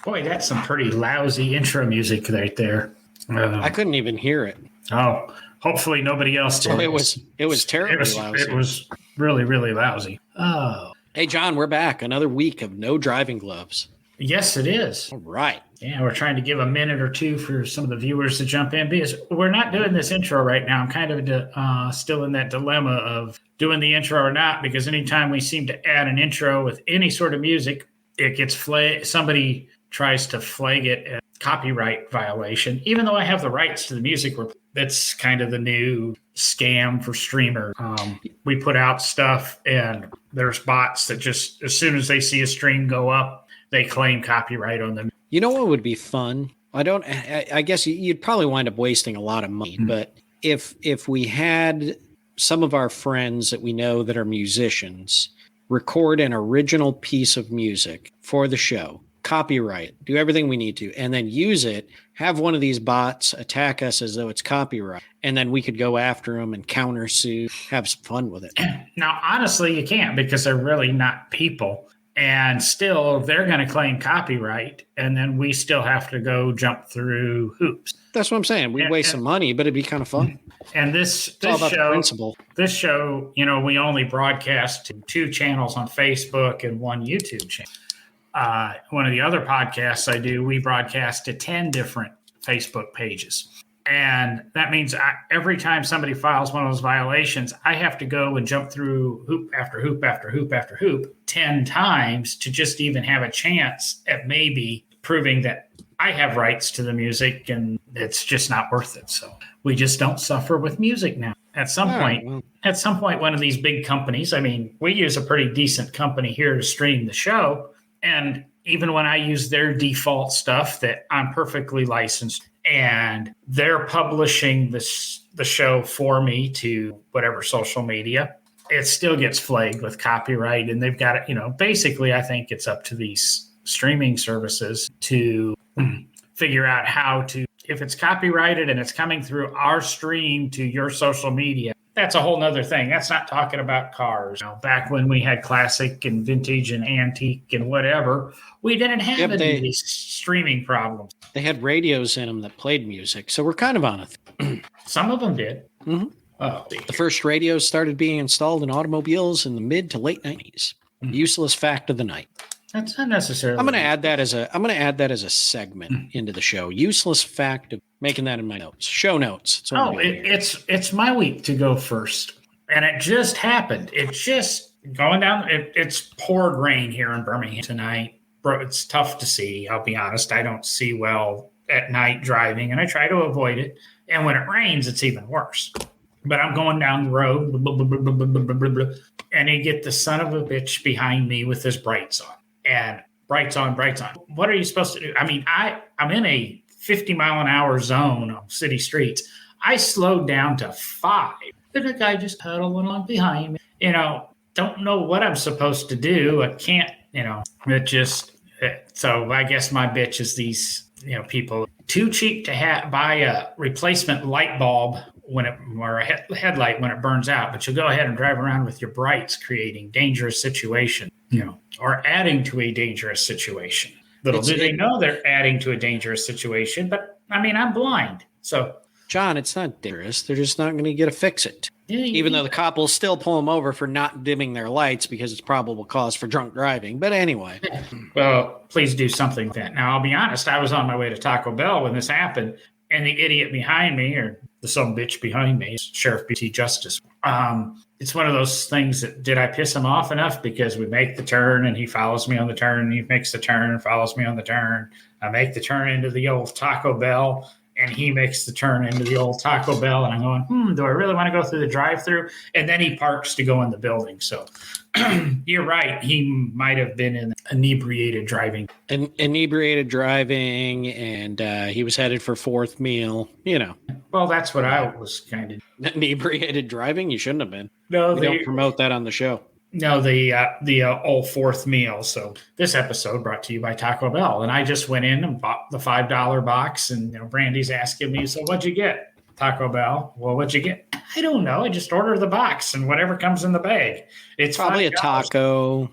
Boy, that's some pretty lousy intro music right there. I couldn't even hear it. Oh, hopefully nobody else did. Oh, it was terribly lousy. It was really, really lousy. Oh. Hey, John, we're back. Another week of no driving gloves. Yes, it is. All right. Yeah, we're trying to give a minute or two for some of the viewers to jump in because we're not doing this intro right now. I'm kind of still in that dilemma of doing the intro or not, because anytime we seem to add an intro with any sort of music, it gets flagged. Somebody tries to flag it as copyright violation, even though I have the rights to the music. That's kind of the new scam for streamers. We put out stuff and there's bots that just, as soon as they see a stream go up, they claim copyright on them. You know what would be fun? I guess you'd probably wind up wasting a lot of money, but if we had some of our friends that we know that are musicians record an original piece of music for the show, copyright, do everything we need to, and then use it, have one of these bots attack us as though it's copyright, and then we could go after them and countersue, have some fun with it. Now, honestly, you can't, because they're really not people. And still, they're going to claim copyright, and then we still have to go jump through hoops. That's what I'm saying. We'd waste some money, but it'd be kind of fun. And this show, you know, we only broadcast to 2 channels on Facebook and 1 YouTube channel. One of the other podcasts I do, we broadcast to 10 different Facebook pages. And that means every time somebody files one of those violations, I have to go and jump through hoop after hoop after hoop after hoop 10 times to just even have a chance at maybe proving that I have rights to the music, and it's just not worth it. So we just don't suffer with music now. At some point, one of these big companies, I mean, we use a pretty decent company here to stream the show. And even when I use their default stuff that I'm perfectly licensed, and they're publishing the show for me to whatever social media, it still gets flagged with copyright. And they've got it, you know, basically, I think it's up to these streaming services to figure out how to, if it's copyrighted and it's coming through our stream to your social media, that's a whole nother thing. That's not talking about cars. You know, back when we had classic and vintage and antique and whatever, we didn't have any of these streaming problems. They had radios in them that played music, so we're kind of on a Some of them did. Mm-hmm. Oh, the first radios started being installed in automobiles in the mid to late 90s. Mm-hmm. Useless fact of the night. That's not necessarily. I'm going to add that as a segment into the show. Useless fact of making that in my notes. Show notes. It's my week to go first, and it just happened. It's just going down. It's poured rain here in Birmingham tonight. It's tough to see. I'll be honest. I don't see well at night driving, and I try to avoid it. And when it rains, it's even worse. But I'm going down the road, and you get the son of a bitch behind me with his brights on. And brights on. What are you supposed to do? I mean, I'm in a 50-mile-an-hour zone on city streets. I slowed down to 5. And the guy just pedaling along behind me. You know, don't know what I'm supposed to do. I can't, you know, so I guess my bitch is these, you know, people too cheap to buy a replacement light bulb or a headlight when it burns out, but you'll go ahead and drive around with your brights, creating dangerous situation, you know, or adding to a dangerous situation. Little do they know they're adding to a dangerous situation, but I mean, I'm blind. So, John, it's not dangerous. They're just not going to get to fix it. Even though the cop will still pull them over for not dimming their lights because it's probable cause for drunk driving. But anyway. Well, please do something then. Now, I'll be honest. I was on my way to Taco Bell when this happened, and the idiot behind me, or the some bitch behind me, Sheriff B.T. Justice. It's one of those things that, did I piss him off enough? Because we make the turn and he follows me on the turn, and he makes the turn and follows me on the turn. I make the turn into the old Taco Bell, and he makes the turn into the old Taco Bell, and I'm going, do I really want to go through the drive-through? And then he parks to go in the building. So you're right. He might have been in inebriated driving. Inebriated driving, and he was headed for fourth meal, you know. Well, that's what I was kind of. Inebriated driving? You shouldn't have been. No, we don't promote that on the show. No, the old fourth meal. So this episode brought to you by Taco Bell. And I just went in and bought the $5 box. And, you know, Brandy's asking me, so what'd you get? Taco Bell. Well, what'd you get? I don't know. I just order the box and whatever comes in the bag. It's probably $5. a taco.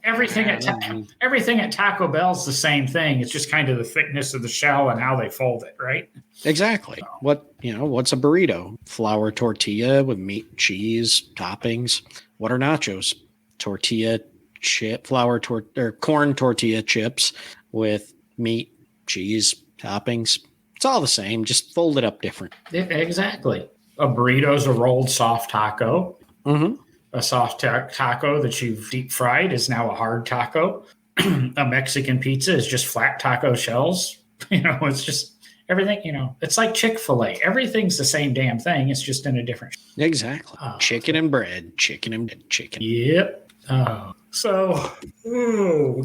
Everything at Taco Bell's the same thing. It's just kind of the thickness of the shell and how they fold it, right? Exactly. What's a burrito? Flour tortilla with meat, cheese, toppings. What are nachos? Tortilla chip, corn tortilla chips with meat, cheese, toppings. It's all the same, just fold it up different. Exactly. A burrito's a rolled soft taco. Mm-hmm. A soft taco that you've deep fried is now a hard taco. A Mexican pizza is just flat taco shells. It's just everything, it's like Chick-fil-A. Everything's the same damn thing. It's just in a different. Exactly. Chicken and bread. Yep. Oh,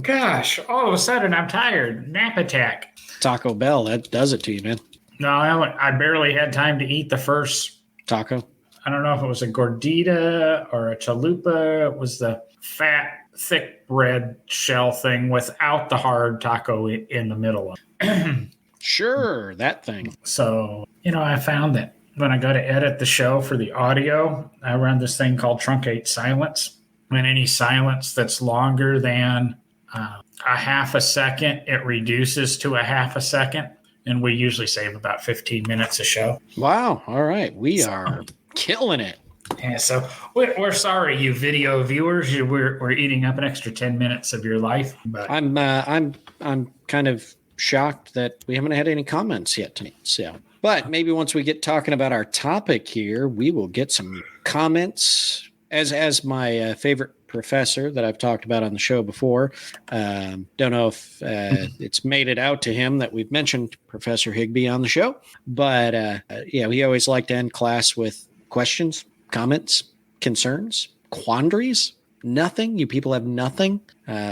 gosh. All of a sudden, I'm tired. Nap attack. Taco Bell, that does it to you, man. No, I barely had time to eat the first taco. I don't know if it was a gordita or a chalupa. It was the fat, thick bread shell thing without the hard taco in the middle of it. Sure, that thing. So, I found that when I go to edit the show for the audio, I run this thing called truncate silence. And any silence that's longer than a half a second, it reduces to a half a second. And we usually save about 15 minutes a show. Wow. All right. We are killing it. Yeah, so we're sorry, you video viewers. We're eating up an extra 10 minutes of your life. But I'm kind of shocked that we haven't had any comments yet tonight. So, but maybe once we get talking about our topic here, we will get some comments. As my favorite professor that I've talked about on the show before, don't know if it's made it out to him that we've mentioned Professor Higbee on the show, but he always liked to end class with questions, comments, concerns, quandaries. Nothing. You people have nothing.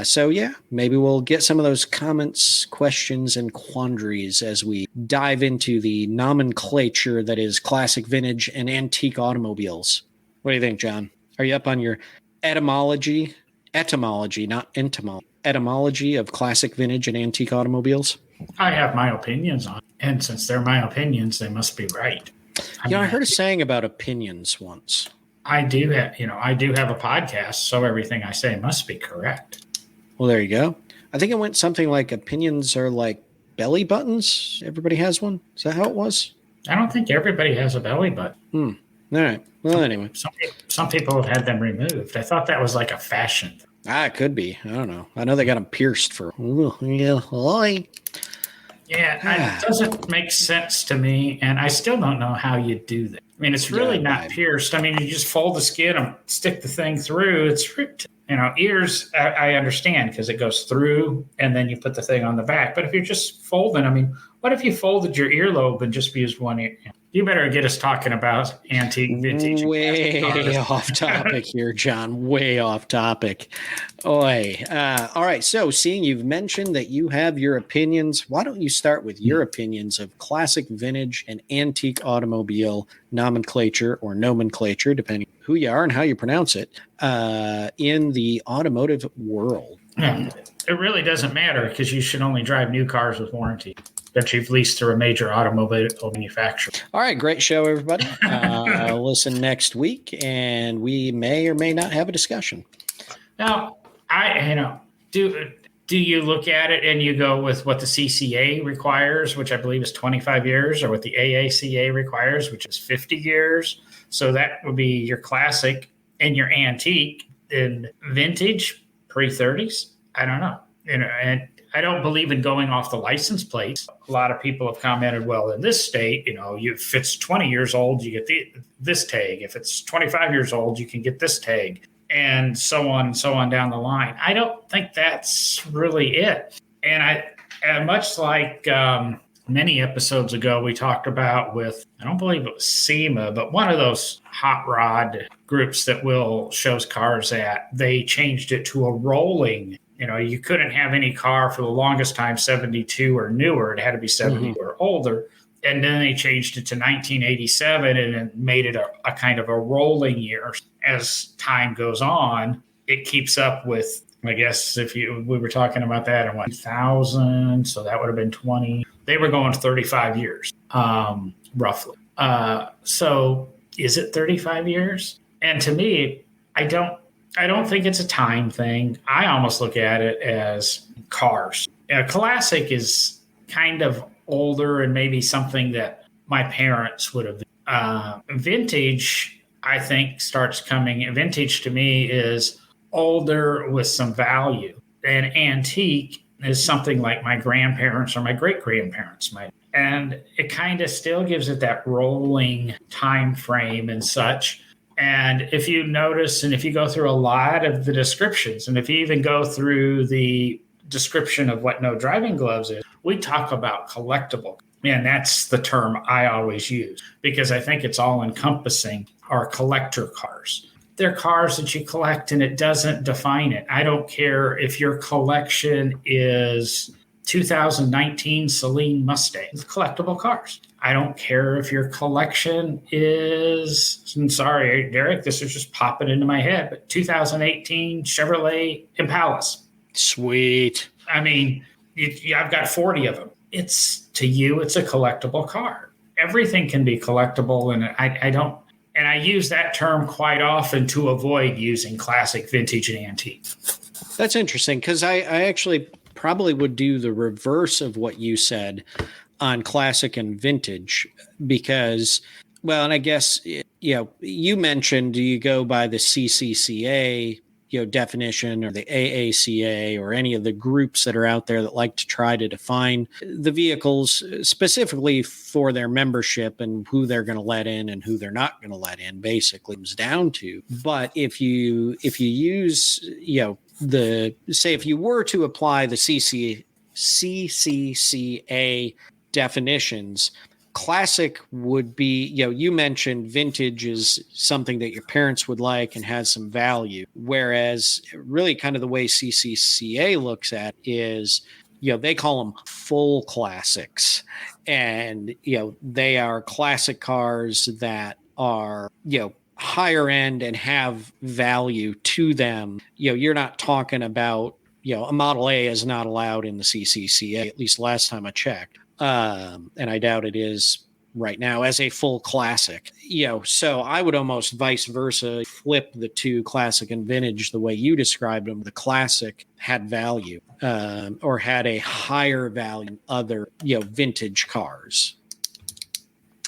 So maybe we'll get some of those comments, questions, and quandaries as we dive into the nomenclature that is classic, vintage, and antique automobiles. What do you think, John? Are you up on your etymology, not entomology, etymology of classic, vintage, and antique automobiles? I have my opinions on it. And since they're my opinions, they must be right. I heard a saying about opinions once. I do have a podcast, so everything I say must be correct. Well, there you go. I think it went something like opinions are like belly buttons. Everybody has one. Is that how it was? I don't think everybody has a belly button. All right. Well, anyway. Some people have had them removed. I thought that was like a fashion thing. It could be. I don't know. I know they got them pierced for. Yeah, it doesn't make sense to me, and I still don't know how you do that. I mean, it's really not pierced. I mean, you just fold the skin and stick the thing through. It's, ears, I understand because it goes through, and then you put the thing on the back. But if you're just folding, I mean, what if you folded your earlobe and just used one ear? You better get us talking about antique, vintage. Way off topic here, John. Way off topic. Oy. All right. So, seeing you've mentioned that you have your opinions, why don't you start with your opinions of classic, vintage, and antique automobile nomenclature or nomenclature, depending who you are and how you pronounce it, in the automotive world? Yeah, it really doesn't matter because you should only drive new cars with warranty that you've leased through a major automobile manufacturer. All right, great show, everybody. Listen next week, and we may or may not have a discussion. Now, do you look at it and you go with what the CCA requires, which I believe is 25 years, or what the AACA requires, which is 50 years? So that would be your classic and your antique and vintage pre-30s. I don't know. And I don't believe in going off the license plates. A lot of people have commented, well, in this state, if it's 20 years old, you get this tag. If it's 25 years old, you can get this tag, and so on down the line. I don't think that's really it. And much like many episodes ago, we talked about I don't believe it was SEMA, but one of those hot rod groups that Will shows cars at, they changed it to a rolling. You couldn't have any car for the longest time 72 or newer. It had to be 70 or older. And then they changed it to 1987 and it made it a kind of a rolling year. As time goes on, it keeps up with, I guess, we were talking about that in 2000, so that would have been 20. They were going 35 years, roughly. So is it 35 years? And to me, I don't think it's a time thing. I almost look at it as cars. A classic is kind of older and maybe something that my parents would have. Vintage, I think, starts coming. Vintage to me is older with some value. And antique is something like my grandparents or my great grandparents might. And it kind of still gives it that rolling time frame and such. And if you notice, and if you go through a lot of the descriptions, and if you even go through the description of what no driving gloves is, we talk about collectible. And that's the term I always use because I think it's all encompassing are collector cars. They're cars that you collect and it doesn't define it. I don't care if your collection is 2019 Celine Mustang, it's collectible cars. I don't care if your collection is, I'm sorry, Derek, this is just popping into my head, but 2018 Chevrolet Impalas. Sweet. I mean, I've got 40 of them. It's to you, it's a collectible car. Everything can be collectible, and I don't. And I use that term quite often to avoid using classic, vintage, and antique. That's interesting because I actually probably would do the reverse of what you said on classic and vintage because, well, and I guess, you mentioned you go by the CCCA, definition or the AACA or any of the groups that are out there that like to try to define the vehicles specifically for their membership and who they're going to let in and who they're not going to let in basically comes down to. But if you use, if you were to apply the CCCA definitions, classic would be, you mentioned vintage is something that your parents would like and has some value. Whereas really kind of the way CCCA looks at is, they call them full classics. And, they are classic cars that are, higher end and have value to them. You're not talking about, a Model A is not allowed in the CCCA, at least last time I checked. And I doubt it is right now as a full classic. So I would almost vice versa flip the two, classic and vintage, the way you described them. The classic had value or had a higher value than other, vintage cars.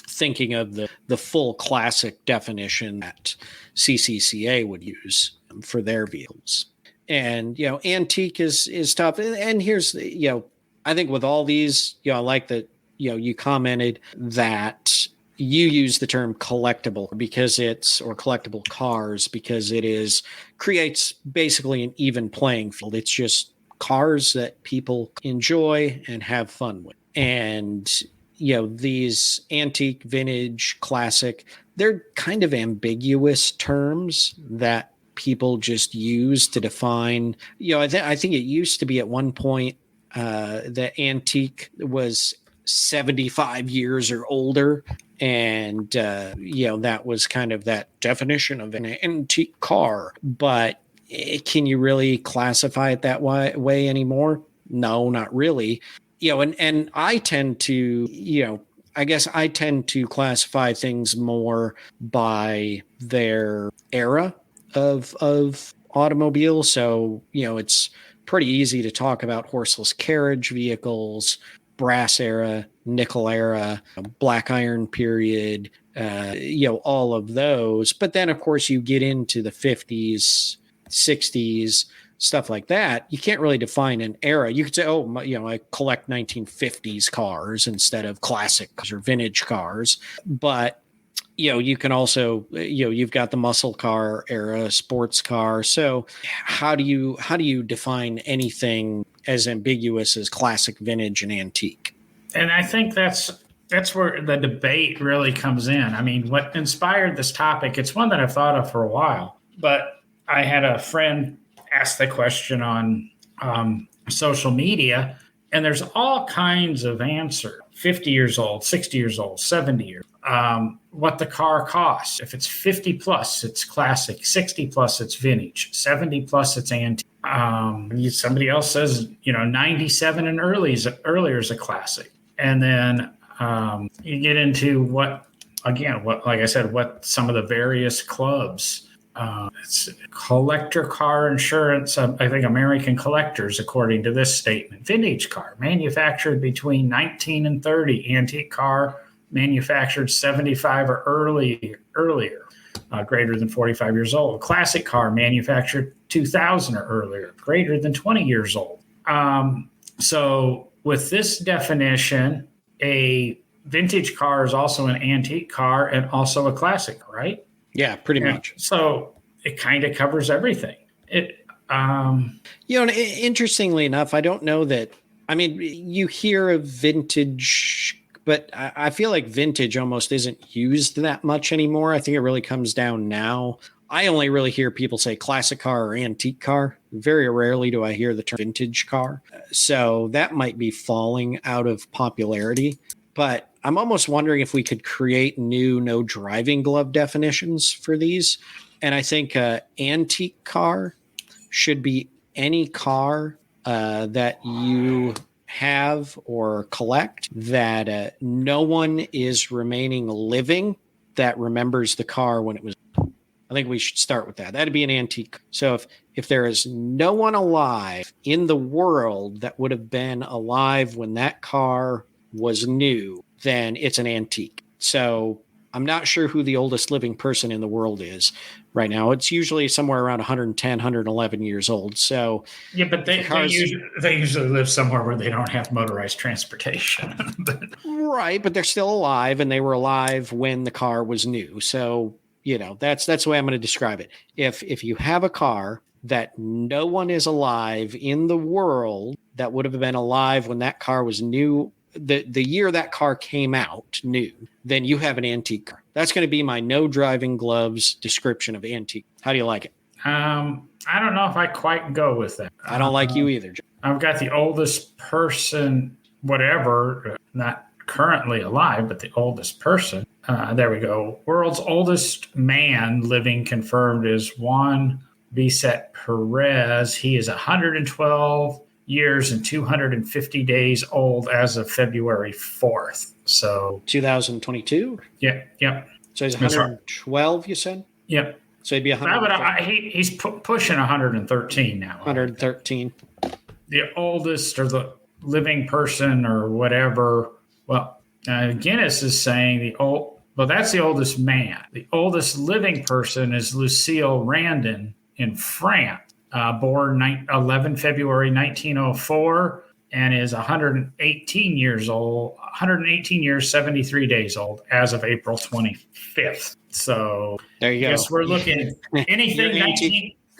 Thinking of the full classic definition that CCCA would use for their vehicles. And, antique is tough. And here's, I think with all these, I like that, you commented that you use the term collectible or collectible cars because creates basically an even playing field. It's just cars that people enjoy and have fun with. And, these antique, vintage, classic, they're kind of ambiguous terms that people just use to define, I think it used to be at one point that antique was 75 years or older. And, that was kind of that definition of an antique car. But can you really classify it that way anymore? No, not really. And I tend to, I tend to classify things more by their era of automobiles. So, it's pretty easy to talk about horseless carriage vehicles, brass era, nickel era, black iron period, all of those. But then, of course, you get into the 50s, 60s, stuff like that. You can't really define an era. You could say, I collect 1950s cars instead of classic cars or vintage cars. But, you can also, you've got the muscle car era, sports car. So how do you define anything as ambiguous as classic, vintage, and antique? And I think that's where the debate really comes in. I mean, what inspired this topic, it's one that I've thought of for a while, but I had a friend ask the question on social media, and there's all kinds of answers. 50 years old, 60 years old, 70 years, what the car costs. If it's 50 plus, it's classic. 60 plus, it's vintage. 70 plus, it's antique. Somebody else says, 97 and earlier is a classic. And then you get into what again, like I said, what some of the various clubs. It's collector car insurance. I think American collectors, according to this statement. Vintage car manufactured between 19 and 30. Antique car manufactured 75 or earlier, greater than 45 years old. Classic car manufactured 2000 or earlier, greater than 20 years old. So with this definition, a vintage car is also an antique car and also a classic, right? Yeah, pretty much. So it kind of covers everything. Interestingly enough, I don't know that. I mean, you hear of vintage, but I feel like vintage almost isn't used that much anymore. I think it really comes down now. I only really hear people say classic car or antique car. Very rarely do I hear the term vintage car. So that might be falling out of popularity. But I'm almost wondering if we could create new no driving glove definitions for these. And I think antique car should be any car that you have or collect that no one is remaining living that remembers the car when it was. I think we should start with that. That'd be an antique. So if there is no one alive in the world that would have been alive when that car was new, then it's an antique. So I'm not sure who the oldest living person in the world is right now. It's usually somewhere around 110, 111 years old. So yeah, but they usually live somewhere where they don't have motorized transportation. Right, but they're still alive, and they were alive when the car was new. So that's the way I'm going to describe it. If you have a car that no one is alive in the world that would have been alive when that car was new, the year that car came out new, then you have an antique car. That's going to be my no driving gloves description of antique. How do you like it? I don't know if I quite go with that. I don't like you either, John. I've got the oldest person, whatever, not currently alive, but the oldest person. There we go. World's oldest man living confirmed is Juan Vicente Perez. He is 112 years and 250 days old as of February 4th. So 2022? Yeah. Yep. So he's 112, you said? Yep. So he'd be 100. He's pushing 113 now. 113. The oldest or the living person or whatever. Well, Guinness is saying that's the oldest man. The oldest living person is Lucille Randon in France. Born 11 February 1904 and is 118 years old, 118 years, 73 days old as of April 25th. So there you go. I guess we're looking anything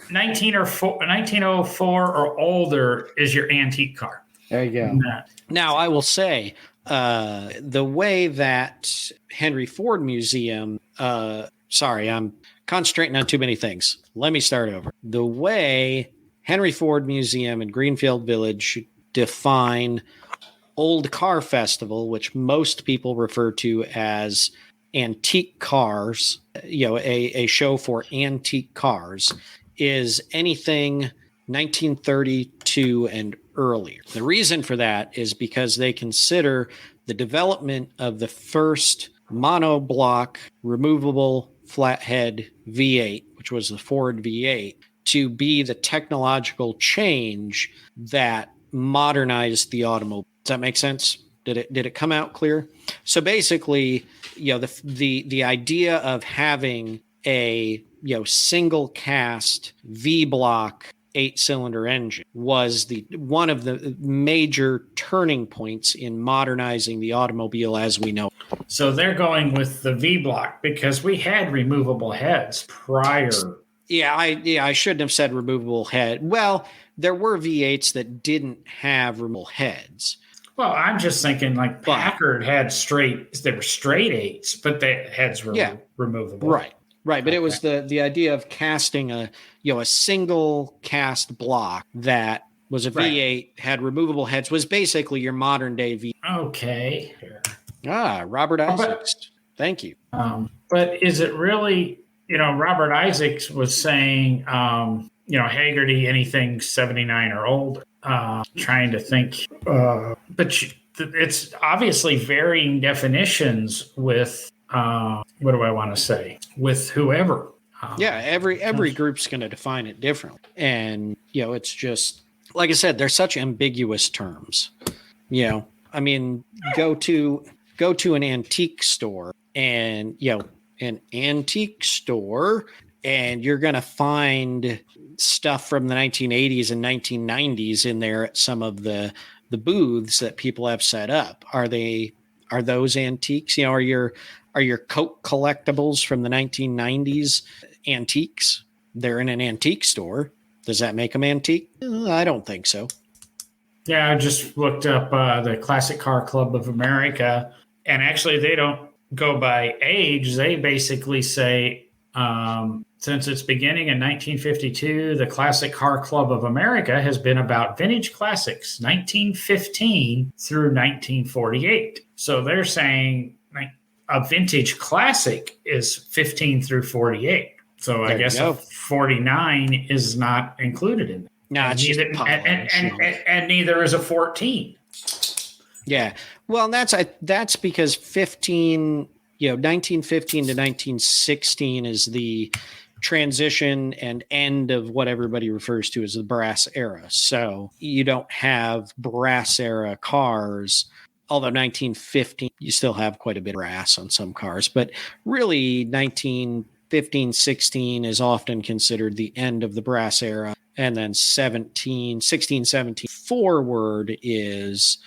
1904 or older is your antique car. There you go. Now, I will say the way that Henry Ford Museum, sorry, I'm concentrating on too many things. Let me start over. The way Henry Ford Museum in Greenfield Village define Old Car Festival, which most people refer to as antique cars, a show for antique cars, is anything 1932 and earlier. The reason for that is because they consider the development of the first monoblock removable flathead V8, which was the Ford V8, to be the technological change that modernized the automobile. Does that make sense? Did it come out clear? So basically, the idea of having a single cast V block 8-cylinder engine was one of the major turning points in modernizing the automobile as we know. So they're going with the V block because we had removable heads prior. I shouldn't have said removable head. Well, there were V8s that didn't have removable heads. Well, I'm just thinking like Packard had they were straight 8s, but the heads were removable. Right. But it was the idea of casting a single cast block that was a V8, had removable heads, was basically your modern day V. Okay. Robert Isaacs. Thank you. But is it really, Robert Isaacs was saying, Haggerty, anything 79 or older. Trying to think, but it's obviously varying definitions with what do I want to say? With whoever. Yeah, every group's going to define it differently. And, it's just, like I said, they're such ambiguous terms. I mean, go to an antique store and, an antique store, and you're going to find stuff from the 1980s and 1990s in there at some of the booths that people have set up. Are those antiques? Are your Coke collectibles from the 1990s antiques? They're in an antique store. Does that make them antique? I don't think so. Yeah, I just looked up the Classic Car Club of America, and actually they don't go by age. They basically say, since its beginning in 1952, the Classic Car Club of America has been about vintage classics, 1915 through 1948. So they're saying a vintage classic is 15 through 48. So I guess a 49 is not included in that. No, it's neither, just and neither is a 14. Yeah. Well, that's because 1915 to 1916 is the transition and end of what everybody refers to as the brass era. So you don't have brass era cars, although 1915, you still have quite a bit of brass on some cars, but really 1915, 16 is often considered the end of the brass era. And then 16, 17 forward is,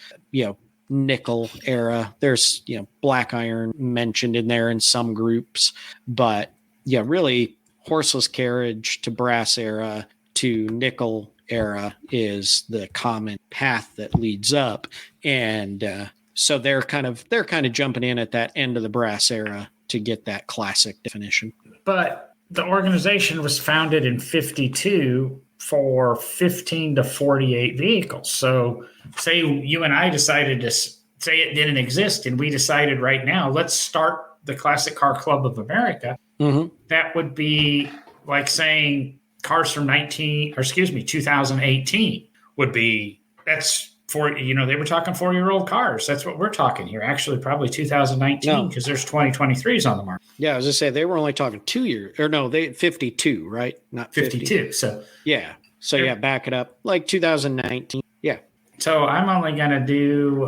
nickel era. There's, black iron mentioned in there in some groups, but really horseless carriage to brass era to nickel era is the common path that leads up. And so they're kind of jumping in at that end of the brass era to get that classic definition. But the organization was founded in 52 for 15 to 48 vehicles. So say you and I decided to say it didn't exist, and we decided right now, let's start the Classic Car Club of America. Mm-hmm. That would be like saying cars from 2018 would be, that's for, they were talking 4-year-old cars. That's what we're talking here. Actually, probably 2019, because there's 2023s on the market. Yeah, I was going to say, they were only talking 2 years, or no, 52, right? Not 52. So yeah. So yeah, back it up. Like 2019. Yeah. So I'm only going to do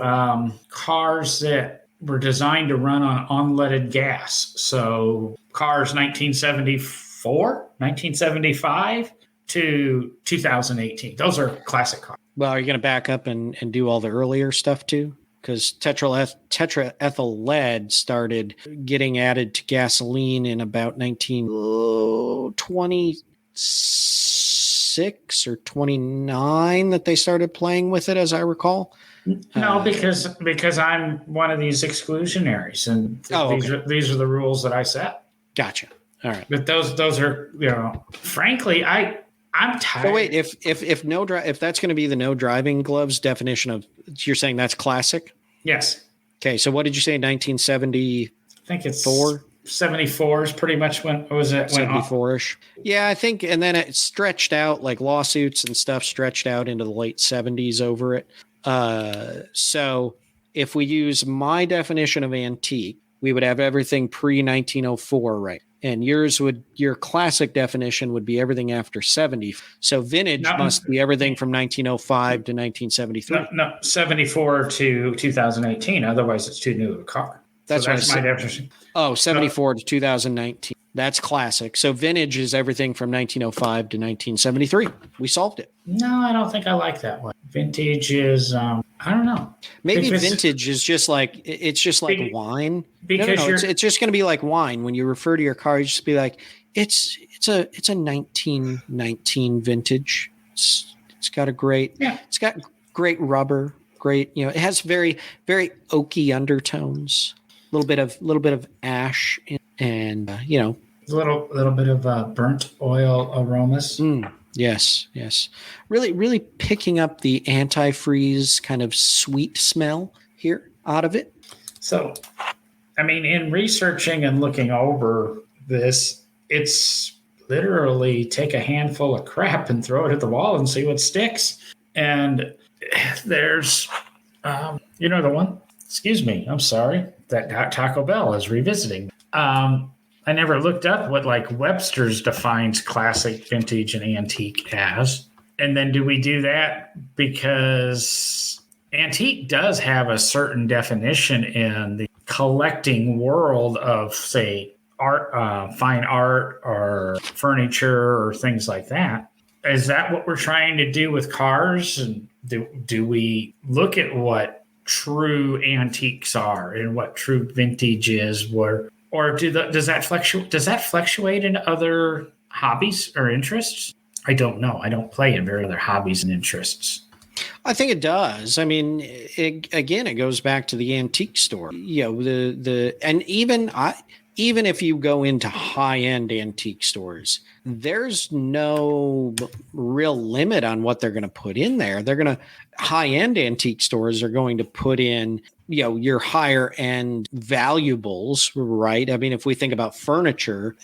cars that were designed to run on unleaded gas. So cars 1974, 1975 to 2018. Those are classic cars. Well, are you going to back up and do all the earlier stuff too? Because tetraethyl lead started getting added to gasoline in about 1926 or 29 that they started playing with it, as I recall. No, because I'm one of these exclusionaries, and these are the rules that I set. Gotcha. All right. But those are, frankly, I'm tired. So wait, if that's going to be the no driving gloves definition of, you're saying that's classic? Yes. Okay. So what did you say? 1970? I think it's 74 is pretty much when it was. 74-ish. Yeah, I think, and then it stretched out, like lawsuits and stuff stretched out into the late 70s over it. So if we use my definition of antique, we would have everything pre-1904, right? And your classic definition would be everything after 70. So vintage must be everything from 1905 to 1973. No, 74 to 2018. Otherwise, it's too new of a car. That's my definition. Oh, 74 to 2019. That's classic. So vintage is everything from 1905 to 1973. We solved it. No, I don't think I like that one. Vintage is, I don't know. Maybe vintage is just like, it's just like wine. Because it's just going to be like wine. When you refer to your car, you just be like, it's a 1919 vintage. It's got it's got great rubber, great, it has very, very oaky undertones, a little bit of ash and a little bit of burnt oil aromas. Yes. Really, really picking up the antifreeze kind of sweet smell here out of it. So, I mean, in researching and looking over this, it's literally take a handful of crap and throw it at the wall and see what sticks. And there's, the one, excuse me, I'm sorry. that Taco Bell is revisiting. I never looked up what like Webster's defines classic, vintage, and antique as. And then do we do that because antique does have a certain definition in the collecting world of, say, art, fine art or furniture or things like that? Is that what we're trying to do with cars? And do we look at what true antiques are and what true vintage is? Or does that fluctuate in other hobbies or interests? I don't know. I don't play in very other hobbies and interests. I think it does. I mean, it goes back to the antique store. And even if you go into high-end antique stores, there's no real limit on what they're going to put in there. High-end antique stores are going to put in, your higher end valuables, right? I mean, if we think about furniture,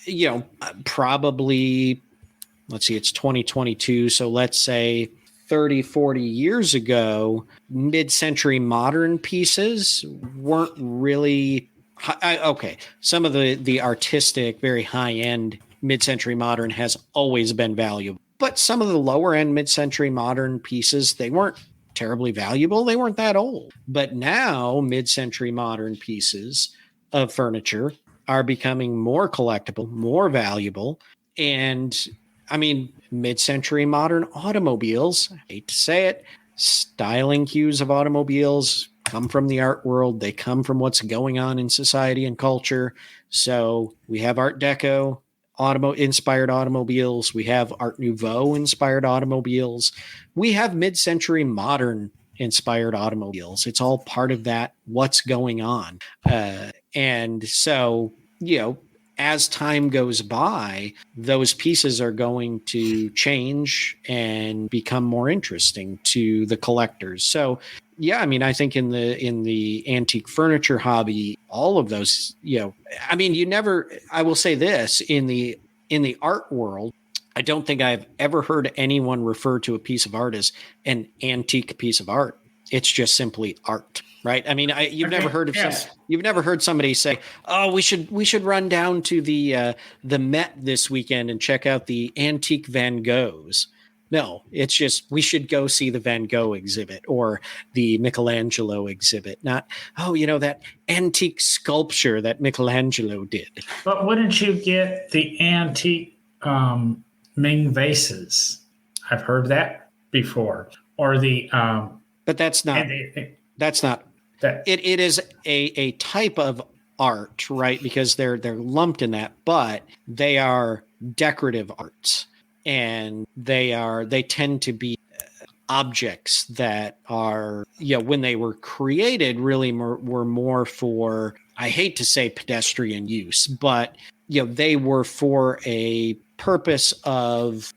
probably, let's see, it's 2022. So let's say 30, 40 years ago, mid-century modern pieces weren't really okay. Some of the artistic, very high-end mid-century modern has always been valuable. But some of the lower-end mid-century modern pieces, they weren't terribly valuable. They weren't that old. But now mid-century modern pieces of furniture are becoming more collectible, more valuable. And I mean, mid-century modern automobiles, I hate to say it, styling cues of automobiles come from the art world. They come from what's going on in society and culture. So we have Art Deco inspired automobiles. We have Art Nouveau inspired automobiles. We have mid-century modern inspired automobiles. It's all part of that, what's going on. And so, as time goes by, those pieces are going to change and become more interesting to the collectors. So, yeah, I mean, I think in the antique furniture hobby, all of those, I mean, I will say this, in the art world, I don't think I've ever heard anyone refer to a piece of art as an antique piece of art. It's just simply art. Right. I mean, you've never heard somebody say, "Oh, we should run down to the Met this weekend and check out the antique Van Goghs." No, it's just we should go see the Van Gogh exhibit or the Michelangelo exhibit. Not, that antique sculpture that Michelangelo did. But wouldn't you get the antique Ming vases? I've heard that before. Or the but that's not. That's not. It is a type of art, right? Because they're lumped in that, but they are decorative arts, and they tend to be objects that are, when they were created, really were more for, I hate to say pedestrian use, but they were for a purpose of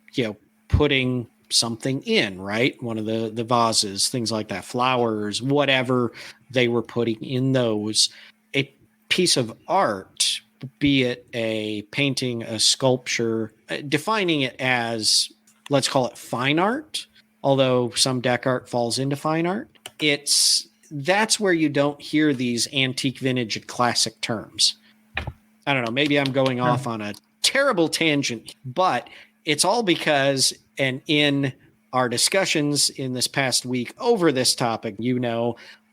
putting something in, right? One of the vases, things like that, flowers, whatever they were putting in those. A piece of art, be it a painting, a sculpture, defining it as, let's call it fine art, although some deck art falls into fine art. That's where you don't hear these antique, vintage, and classic terms. I don't know, maybe I'm going off on a terrible tangent, but it's all because, and in our discussions in this past week over this topic,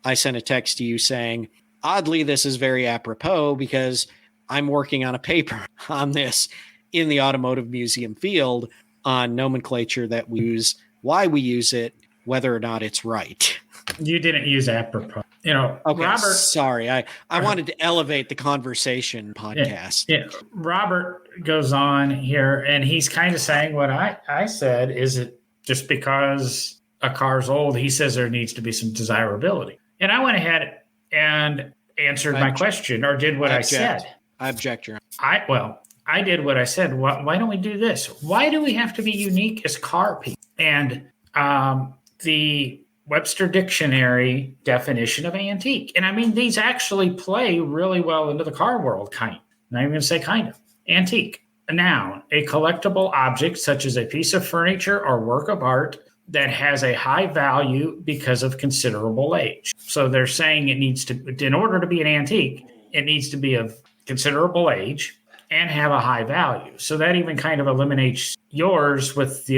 I sent a text to you saying, oddly, this is very apropos because I'm working on a paper on this in the automotive museum field on nomenclature that we use, why we use it, whether or not it's right. You didn't use apropos. Okay, Robert. Sorry, I wanted to elevate the conversation podcast. Yeah. Robert goes on here, and he's kind of saying what I said. Is it just because a car's old? He says there needs to be some desirability. And I went ahead and answered my question, or did what I said. I object, Your Honor. I did what I said. Why don't we do this? Why do we have to be unique as car people? And the Webster Dictionary definition of antique. And I mean, these actually play really well into the car world, kind of. Not even going to say kind of. Antique. A noun, a collectible object such as a piece of furniture or work of art that has a high value because of considerable age. So they're saying it needs to, in order to be an antique, it needs to be of considerable age and have a high value. So that even kind of eliminates yours with,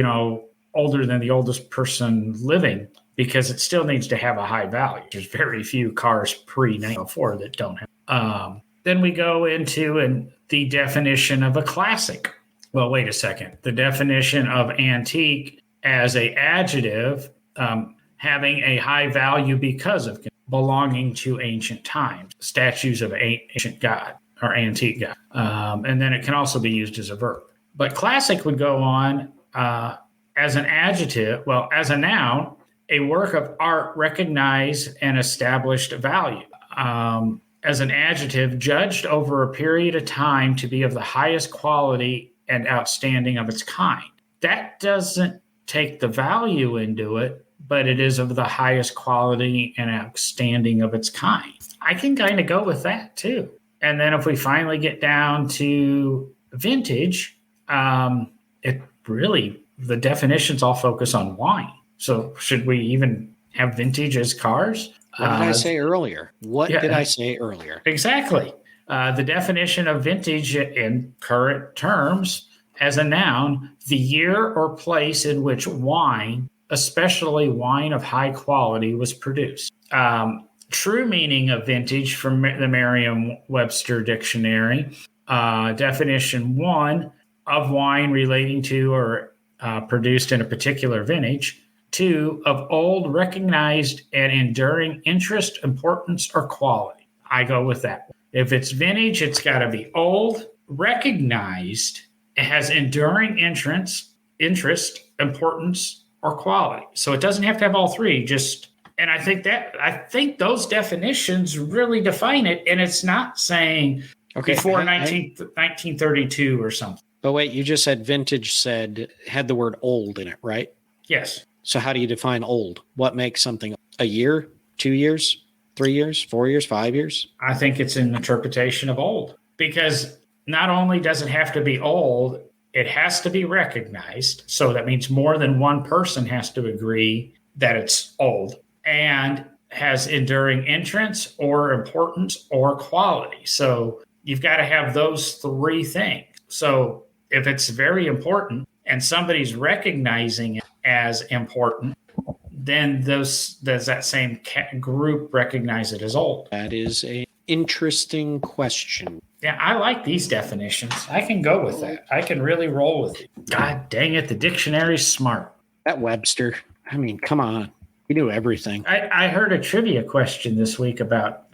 older than the oldest person living, because it still needs to have a high value. There's very few cars pre-1904 that don't have. Then we go into the definition of a classic. Well, wait a second. The definition of antique as an adjective, having a high value because of belonging to ancient times, statues of ancient god or antique god. And then it can also be used as a verb. But classic would go on as an adjective, as a noun, a work of art recognized and established value. As an adjective, judged over a period of time to be of the highest quality and outstanding of its kind. That doesn't take the value into it, but it is of the highest quality and outstanding of its kind. I can kind of go with that too. And then if we finally get down to vintage, the definitions all focus on wine. So should we even have vintage as cars? What did I say earlier? Did I say earlier? Exactly. The definition of vintage in current terms as a noun, the year or place in which wine, especially wine of high quality, was produced. True meaning of vintage from the Merriam-Webster Dictionary. Definition 1, of wine relating to or produced in a particular vintage. 2, of old, recognized, and enduring interest, importance, or quality. I go with that. If it's vintage, it's got to be old, recognized, it has enduring interest, importance, or quality. So it doesn't have to have all three. And I think those definitions really define it. And it's not saying before 1932 or something. But wait, you just said vintage had the word old in it, right? Yes. So how do you define old? What makes something a year, 2 years, 3 years, 4 years, 5 years? I think it's an interpretation of old, because not only does it have to be old, it has to be recognized. So that means more than one person has to agree that it's old, and has enduring interest or importance or quality. So you've got to have those three things. So if it's very important and somebody's recognizing it as important, then does that same group recognize it as old? That is an interesting question. Yeah, I like these definitions. I can go with that. I can really roll with it. God dang it, the dictionary's smart. That Webster, I mean, come on. We knew everything. I heard a trivia question this week about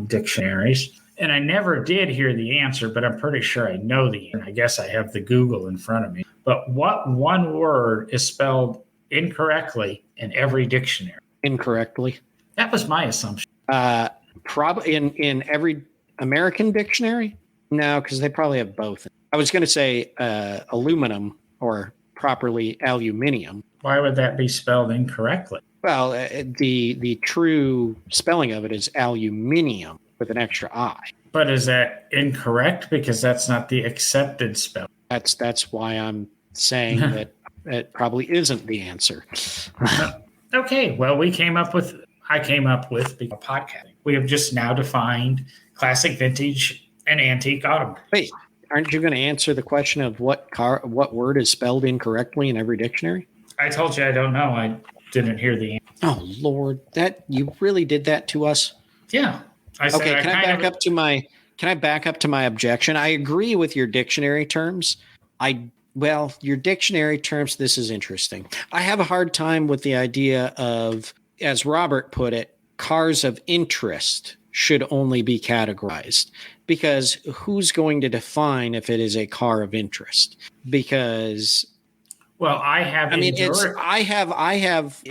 dictionaries, and I never did hear the answer, but I'm pretty sure I know the answer. I guess I have the Google in front of me. But what one word is spelled incorrectly in every dictionary? Incorrectly? That was my assumption. Probably in every American dictionary? No, because they probably have both. I was going to say aluminum, or properly aluminium. Why would that be spelled incorrectly? Well, the true spelling of it is aluminium with an extra I. But is that incorrect? Because that's not the accepted spelling. That's why I'm saying that it probably isn't the answer. Okay, well, I came up with podcasting. We have just now defined classic, vintage, and antique automobile. Wait, aren't you going to answer the question of what word is spelled incorrectly in every dictionary? I told you I don't know. I didn't hear the answer. Oh Lord, that you really did that to us? Yeah. Can I back up to my objection? I agree with your dictionary terms. Your dictionary terms, this is interesting. I have a hard time with the idea of, as Robert put it, cars of interest should only be categorized, because who's going to define if it is a car of interest? Because I have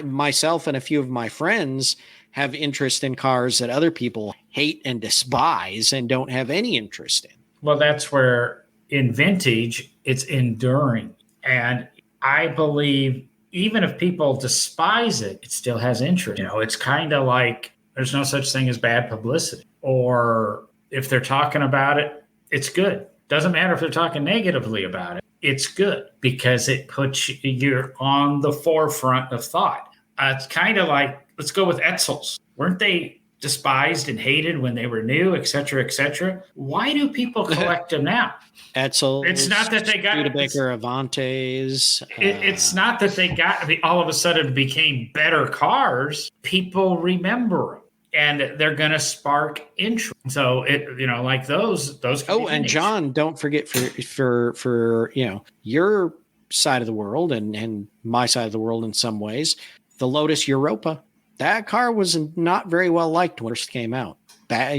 myself and a few of my friends have interest in cars that other people hate and despise and don't have any interest in. Well, that's where in vintage, it's enduring. And I believe even if people despise it, it still has interest. It's kind of like there's no such thing as bad publicity. Or if they're talking about it, it's good. Doesn't matter if they're talking negatively about it. it's good because it puts you're on the forefront of thought. It's kind of like, let's go with Etzels. Weren't they despised and hated when they were new, et cetera, et cetera? Why do people collect them now? Etzels. It's not that they got Studebaker Avantes. It's not that they got all of a sudden became better cars. People remember them, and they're going to spark interest. So like those. Oh, and John, don't forget for your side of the world and my side of the world in some ways, the Lotus Europa. That car was not very well liked when it first came out. That,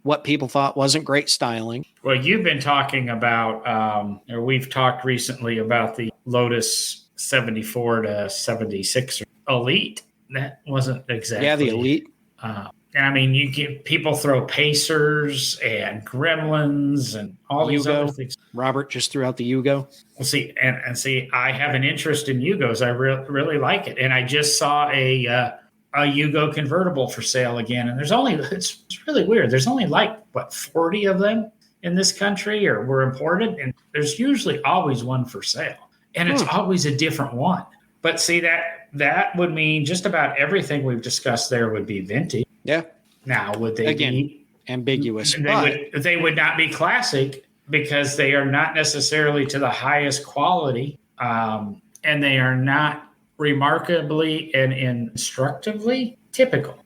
what people thought wasn't great styling. Well, you've been talking about, or we've talked recently about the Lotus 74 to 76 Elite. That wasn't exactly. Yeah, the Elite. And I mean, people throw Pacers and Gremlins and all these other things. Robert just threw out the Yugo. Well, see, I have an interest in Yugos. I really like it, and I just saw a Yugo convertible for sale again. And it's really weird. There's only 40 of them in this country or were imported. And there's usually always one for sale. And it's always a different one. But see, that would mean just about everything we've discussed there would be vintage. Yeah. Now, would they be ambiguous? They would not be classic because they are not necessarily to the highest quality. And they are not remarkably and instructively typical.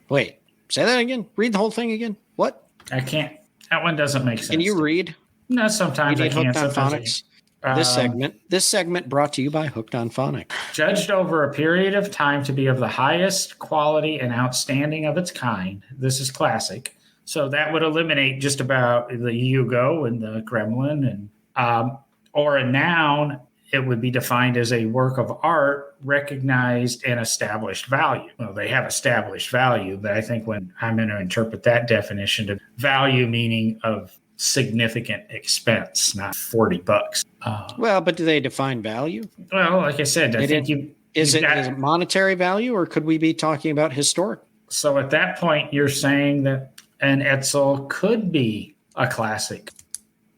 Wait, say that again. Read the whole thing again. What? I can't. That one doesn't make sense. Can you read? No, sometimes I can't. Hooked on Phonics. This segment brought to you by Hooked on Phonics. Judged over a period of time to be of the highest quality and outstanding of its kind. This is classic. So that would eliminate just about the Yugo and the Gremlin, and or a noun. It would be defined as a work of art, recognized and established value. Well, they have established value, but I think when I'm going to interpret that definition to value, meaning of significant expense, not $40. Well, but do they define value? Well, like I said, I think is it monetary value, or could we be talking about historic? So at that point, you're saying that an Etzel could be a classic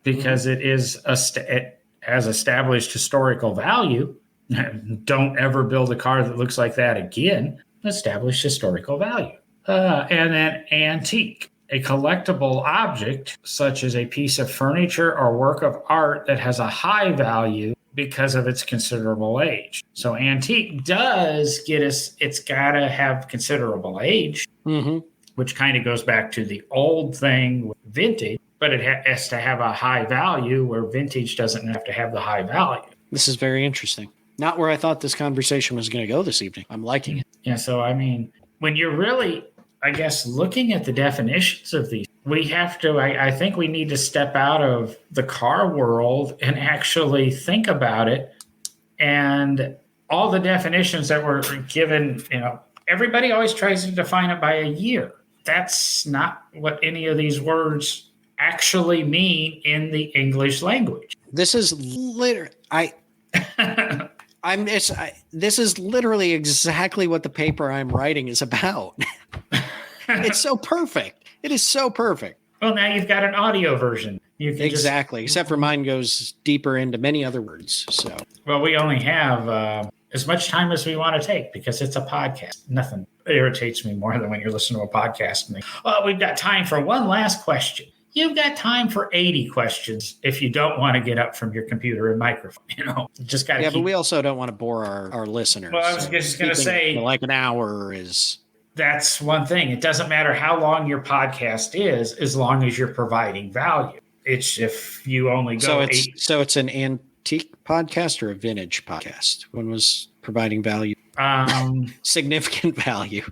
because it is has established historical value. Don't ever build a car that looks like that again. Established historical value. And then antique, a collectible object such as a piece of furniture or work of art that has a high value because of its considerable age. So antique does get us, it's got to have considerable age, which kind of goes back to the old thing with vintage. But it has to have a high value where vintage doesn't have to have the high value. This is very interesting. Not where I thought this conversation was going to go this evening. I'm liking it. Yeah, so I mean, when you're really, I guess, looking at the definitions of these, we have to, I think we need to step out of the car world and actually think about it. And all the definitions that were given, everybody always tries to define it by a year. That's not what any of these words actually mean in the English language. This is this is literally exactly what the paper I'm writing is about. It's so perfect. It is so perfect. Well, now you've got an audio version. You can except for mine goes deeper into many other words. So, well, we only have as much time as we want to take because it's a podcast. Nothing irritates me more than when you're listening to a podcast and think, well, we've got time for one last question. You've got time for 80 questions if you don't want to get up from your computer and microphone. Just got to. Yeah, but we also don't want to bore our listeners. Well, I was just going to say, like an hour is. That's one thing. It doesn't matter how long your podcast is, as long as you're providing value. It's if you only go. So it's an antique podcast or a vintage podcast. One was providing value. Significant value,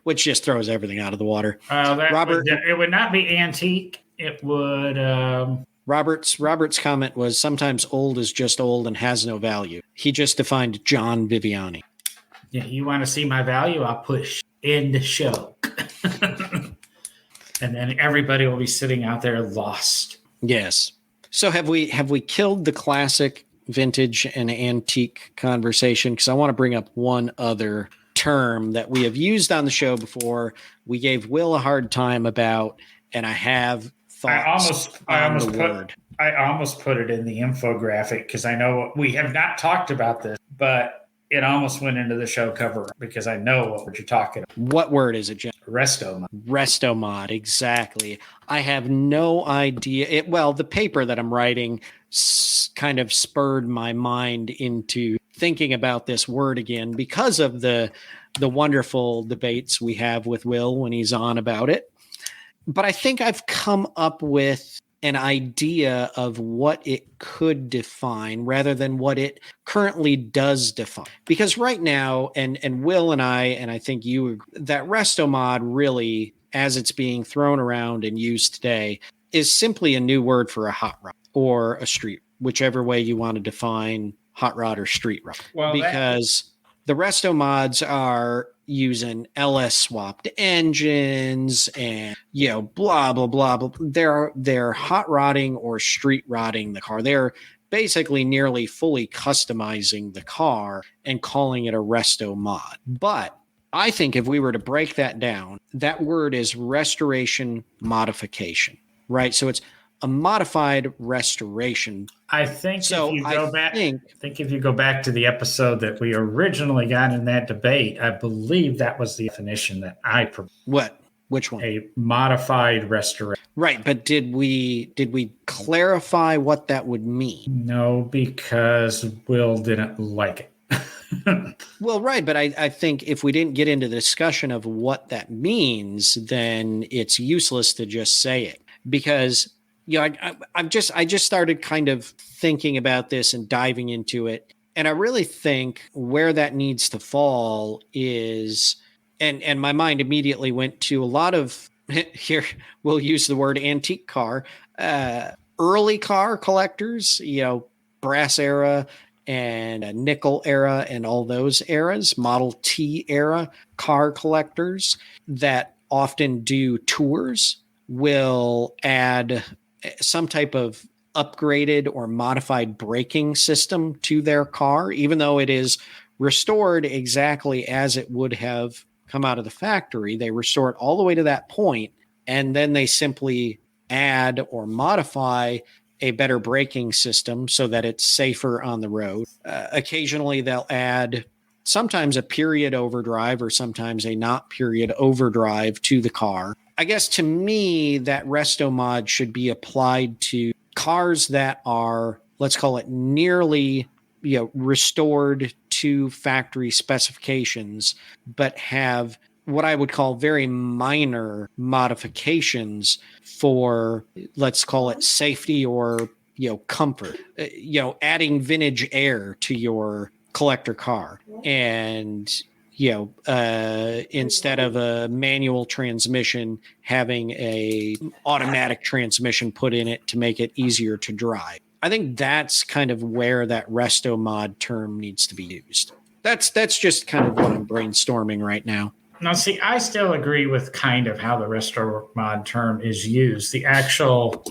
which just throws everything out of the water. Robert, it would not be antique. It would. Robert's comment was sometimes old is just old and has no value. He just defined John Viviani. Yeah, you want to see my value? I'll push end the show, and then everybody will be sitting out there lost. Yes. So have we killed the classic, vintage, and antique conversation? Because I want to bring up one other term that we have used on the show before. We gave Will a hard time about, and I have thoughts on the word. I almost put it in the infographic because I know we have not talked about this, but it almost went into the show cover because I know what you're talking about. What word is it, Jim? Restomod. Restomod, exactly. I have no idea. The paper that I'm writing kind of spurred my mind into thinking about this word again because of the wonderful debates we have with Will when he's on about it. But I think I've come up with an idea of what it could define rather than what it currently does define. Because right now, and Will and I think you, that Restomod really, as it's being thrown around and used today, is simply a new word for a hot rod or a street, whichever way you want to define hot rod or street rod. Well, because the Restomods are using LS swapped engines and, blah, blah, blah, blah. They're hot rodding or street rodding the car. They're basically nearly fully customizing the car and calling it a Restomod. But I think if we were to break that down, that word is restoration modification, right? So it's a modified restoration. I think if you go back to the episode that we originally got in that debate, I believe that was the definition that I proposed. What? Which one? A modified restoration. Right, but did we clarify what that would mean? No, because Will didn't like it. Well, right, but I think if we didn't get into the discussion of what that means, then it's useless to just say it because I just started kind of thinking about this and diving into it. And I really think where that needs to fall is, and my mind immediately went to a lot of, here we'll use the word antique car, early car collectors, brass era and a nickel era and all those eras, Model T era car collectors that often do tours will add some type of upgraded or modified braking system to their car, even though it is restored exactly as it would have come out of the factory. They restore it all the way to that point, and then they simply add or modify a better braking system so that it's safer on the road. Occasionally, they'll add sometimes a period overdrive or sometimes a not period overdrive to the car. I guess to me, that Restomod should be applied to cars that are, let's call it nearly, restored to factory specifications, but have what I would call very minor modifications for, let's call it safety or, comfort, adding vintage air to your collector car and, instead of a manual transmission, having a automatic transmission put in it to make it easier to drive. I think that's kind of where that Restomod term needs to be used. That's just kind of what I'm brainstorming right now. Now, see, I still agree with kind of how the Restomod term is used. The actual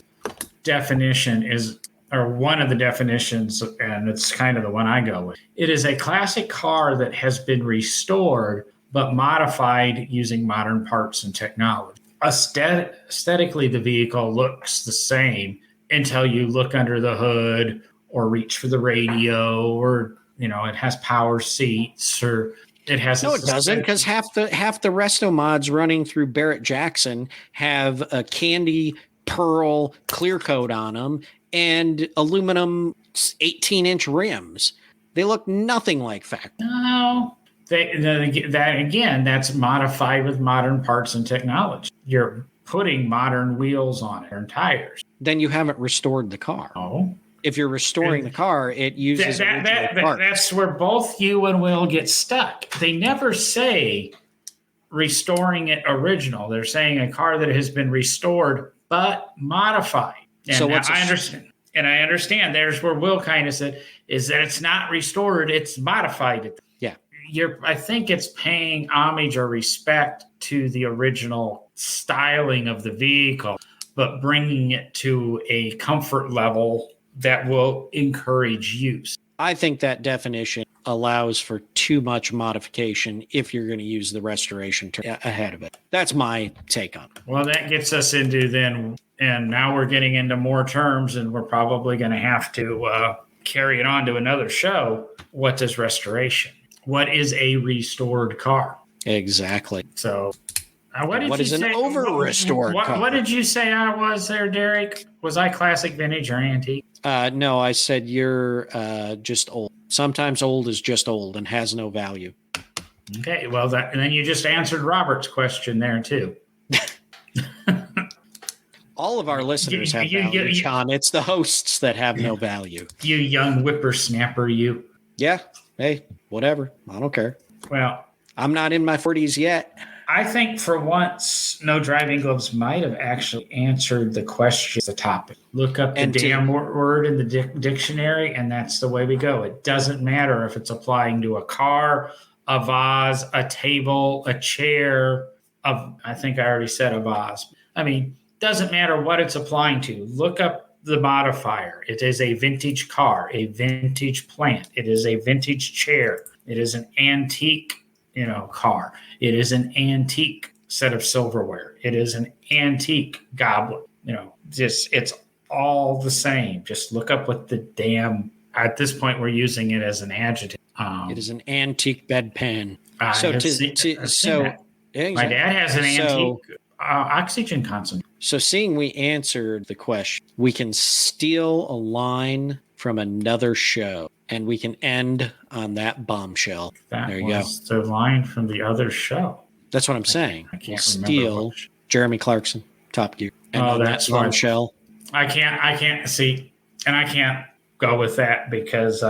definition is, or one of the definitions, and it's kind of the one I go with. It is a classic car that has been restored but modified using modern parts and technology. Aesthetically, the vehicle looks the same until you look under the hood or reach for the radio, or it has power seats, or it has. No, it doesn't, because half the Restomods running through Barrett Jackson have a candy pearl clear coat on them and aluminum 18-inch rims. They look nothing like factory. No, that's modified with modern parts and technology. You're putting modern wheels on it and tires. Then you haven't restored the car. Oh. If you're restoring the car, it uses parts. That's where both you and Will get stuck. They never say restoring it original. They're saying a car that has been restored but modified. And I understand. There's where Will kind of said is that it's not restored; it's modified. Yeah, I think it's paying homage or respect to the original styling of the vehicle, but bringing it to a comfort level that will encourage use. I think that definition allows for too much modification if you're going to use the restoration term ahead of it. That's my take on it. Well, that gets us into then, and now we're getting into more terms, and we're probably going to have to carry it on to another show. What does restoration? What is a restored car? Exactly. So, what is an over-restored car? What did you say I was there, Derek? Was I classic, vintage, or antique? No, I said you're just old. Sometimes old is just old and has no value. Okay, well, and then you just answered Robert's question there, too. All of our listeners have value, John. It's the hosts that have no value. You young whippersnapper, you. Yeah. Hey, whatever. I don't care. Well, I'm not in my 40s yet. I think for once, No Driving Gloves might have actually answered the question, the topic. Look up the damn word in the dictionary, and that's the way we go. It doesn't matter if it's applying to a car, a vase, a table, a chair. I think I already said a vase. I mean, doesn't matter what it's applying to. Look up the modifier. It is a vintage car, a vintage plant. It is a vintage chair. It is an antique, car. It is an antique set of silverware. It is an antique goblet. It's all the same. Just look up what the damn. At this point, we're using it as an adjective. It is an antique bedpan. Exactly. My dad has an antique oxygen concentrator. So seeing we answered the question, we can steal a line from another show, and we can end on that bombshell. There you go. The line from the other show. That's what I'm saying. I can't steal Jeremy Clarkson, Top Gear. And that's bombshell. I can't see, and I can't go with that because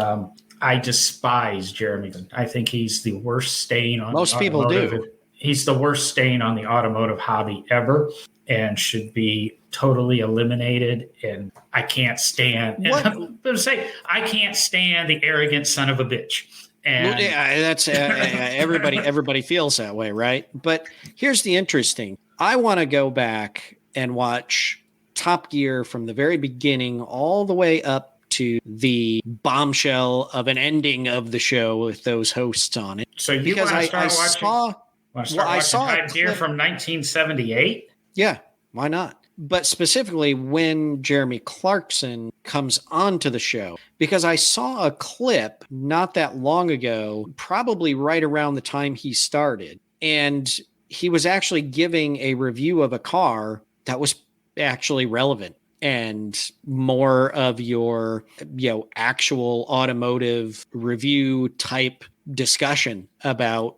I despise Jeremy. I think he's the worst stain on most people do. He's the worst stain on the automotive hobby ever, and should be totally eliminated. And I can't stand. I can't stand the arrogant son of a bitch. And that's everybody feels that way, right? But here's the interesting. I want to go back and watch Top Gear from the very beginning all the way up to the bombshell of an ending of the show with those hosts on it. So you want to start watching? I saw Top Gear from 1978. Yeah, why not? But specifically when Jeremy Clarkson comes onto the show, because I saw a clip not that long ago, probably right around the time he started, and he was actually giving a review of a car that was actually relevant and more of your, actual automotive review type discussion about,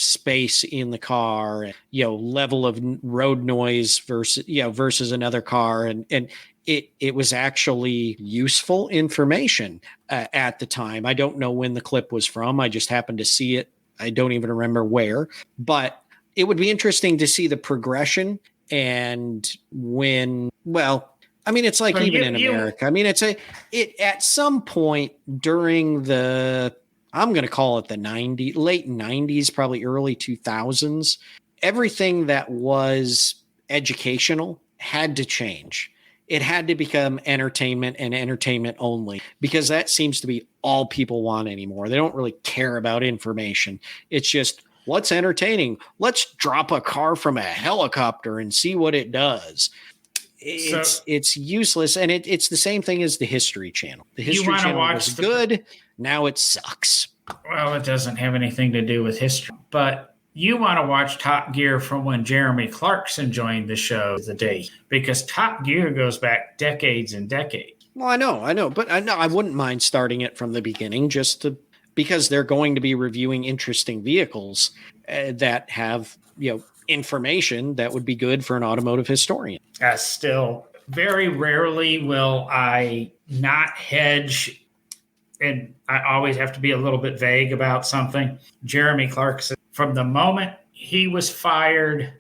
space in the car, level of road noise versus another car. And it was actually useful information at the time. I don't know when the clip was from. I just happened to see it. I don't even remember where, but it would be interesting to see the progression and it's like in America. I mean, at some point during the, I'm going to call it the late 90s, probably early 2000s. Everything that was educational had to change. It had to become entertainment and entertainment only, because that seems to be all people want anymore. They don't really care about information. It's just, what's entertaining? Let's drop a car from a helicopter and see what it does. It's useless. And it's the same thing as the History Channel. The History Channel was good. Now it sucks. Well, it doesn't have anything to do with history, but you want to watch Top Gear from when Jeremy Clarkson joined the show because Top Gear goes back decades and decades. Well, I know, but I wouldn't mind starting it from the beginning because they're going to be reviewing interesting vehicles that have, information that would be good for an automotive historian. Still, very rarely will I not hedge, and I always have to be a little bit vague about something. Jeremy Clarkson, from the moment he was fired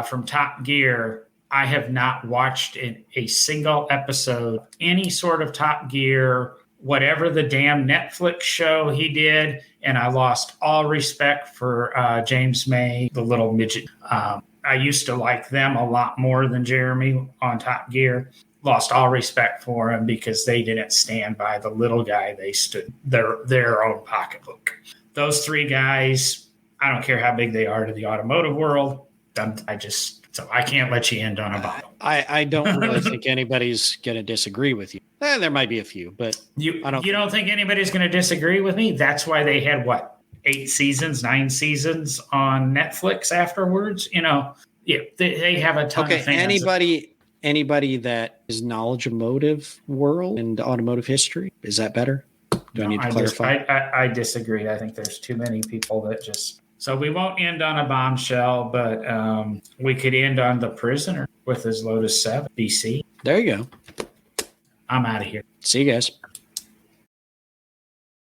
from Top Gear, I have not watched a single episode, any sort of Top Gear, whatever the damn Netflix show he did, and I lost all respect for James May, the little midget. I used to like them a lot more than Jeremy on Top Gear. lost all respect for him because they didn't stand by the little guy. They stood their own pocketbook. Those three guys, I don't care how big they are to the automotive world. So I can't let you end on a bottom. I don't really think anybody's going to disagree with you. There might be a few, but you don't think anybody's going to disagree with me? That's why they had 9 seasons on Netflix afterwards. They have a ton of fans. Anybody that is knowledge of automotive world and automotive history, is that better? I need to clarify? I disagree. I think there's too many people that just. So we won't end on a bombshell, but we could end on The Prisoner with his Lotus 7 BC. There you go. I'm out of here. See you guys.